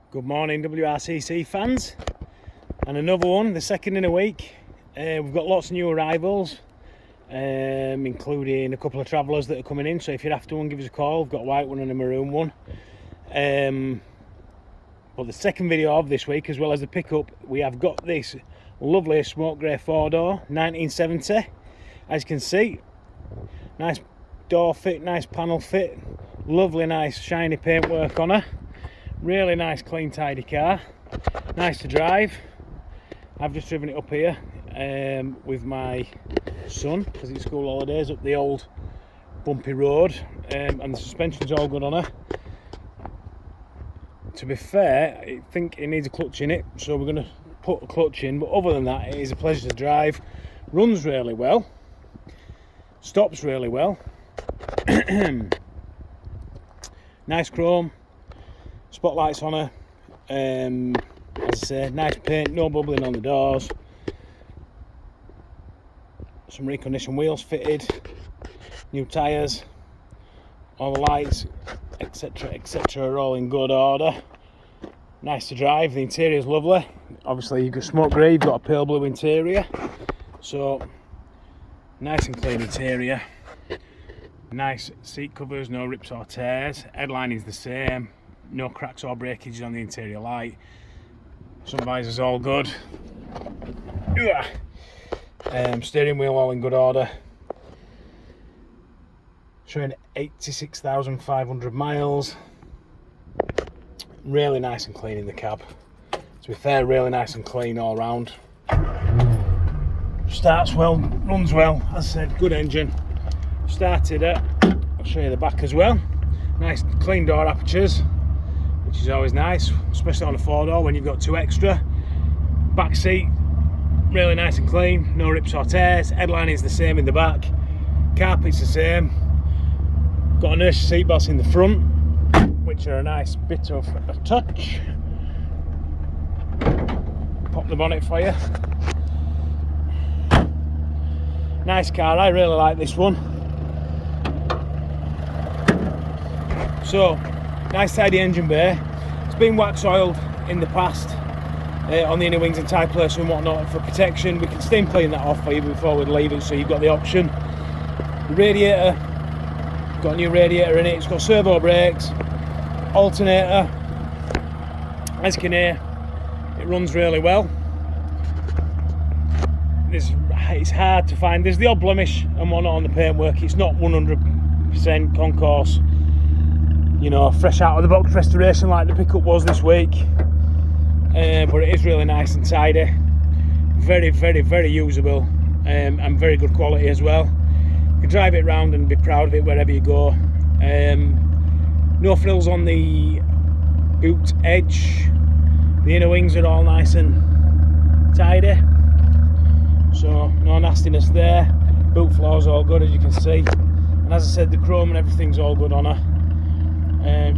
Good morning WRCC fans, and another one, the second in a week. We've got lots of new arrivals, including a couple of travellers that are coming in, so if you're after one, give us a call. We've got a white one and a maroon one. But the second video of this week, as well as the pickup, we have got this lovely smoke grey 4-door 1970. As you can see, nice door fit, nice panel fit, lovely nice shiny paintwork on her. Really nice, clean, tidy car. Nice to drive. I've just driven it up here with my son because it's school holidays up the old bumpy road, and the suspension's all good on her. To be fair, I think it needs a clutch in it, so we're going to put a clutch in, but other than that, it is a pleasure to drive. Runs really well, stops really well. Nice chrome, spotlights on her, as I say, nice paint, no bubbling on the doors, some reconditioned wheels fitted, new tyres, all the lights, etc, etc, are all in good order. Nice to drive. The interior is lovely. Obviously you've got smoke grey, you've got a pale blue interior, so nice and clean interior. Nice seat covers, no rips or tears. Headline is the same, no cracks or breakages on the interior light. Sun visors all good. Steering wheel all in good order. Showing 86,500 miles. Really nice and clean in the cab. To be fair, really nice and clean all round. Starts well, runs well. As I said, good engine. Started it. I'll show you the back as well. Nice clean door apertures, which is always nice, especially on a 4-door when you've got 2 extra. Back seat, really nice and clean, no rips or tears. Headline is the same in the back. Carpet's the same. Got inertia seat belts in the front, which are a nice bit of a touch. Pop the bonnet for you. Nice car, I really like this one. So, nice tidy engine bay. It's been wax oiled in the past on the inner wings and tyre plates and whatnot for protection. We can steam clean that off for you before we leave it, so you've got the option. The radiator, got a new radiator in it. It's got servo brakes, alternator. As you can hear, it runs really well. It's hard to find. There's the odd blemish and whatnot on the paintwork. It's not 100% concourse, you know, fresh out of the box restoration like the pickup was this week, but it is really nice and tidy. Very, very, very usable, and very good quality as well. You can drive it around and be proud of it wherever you go. No frills on the boot edge. The inner wings are all nice and tidy, so no nastiness there. Boot floor's all good, as you can see, and as I said, the chrome and everything's all good on her.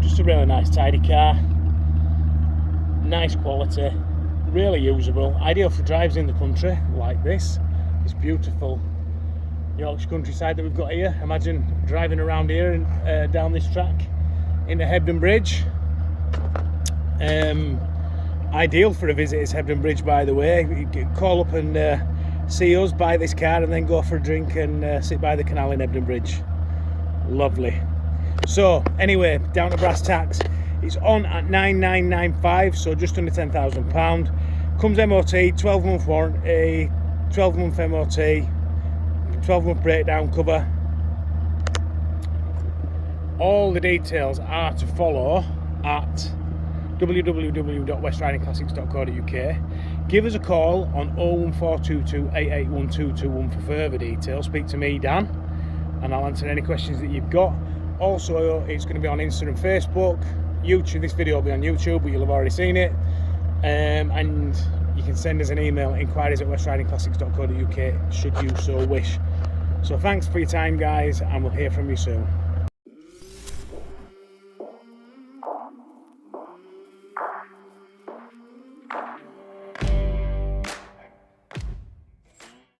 Just a really nice tidy car, nice quality, really usable, ideal for drives in the country like this beautiful Yorkshire countryside that we've got here. Imagine driving around here and down this track into Hebden Bridge. Ideal for a visit is Hebden Bridge, by the way. You can call up and see us, buy this car, and then go for a drink and sit by the canal in Hebden Bridge. Lovely. So anyway, down to brass tacks, it's on at 9,995, so just under £10,000. Comes MOT, 12-month warranty, 12-month MOT, 12-month breakdown cover. All the details are to follow at www.westridingclassics.co.uk. Give us a call on 01422 881221 for further details. Speak to me, Dan, and I'll answer any questions that you've got. Also, it's going to be on Insta and Facebook, YouTube. This video will be on YouTube, but you'll have already seen it. And you can send us an email, inquiries@westridingclassics.co.uk, should you so wish. So thanks for your time, guys, and we'll hear from you soon.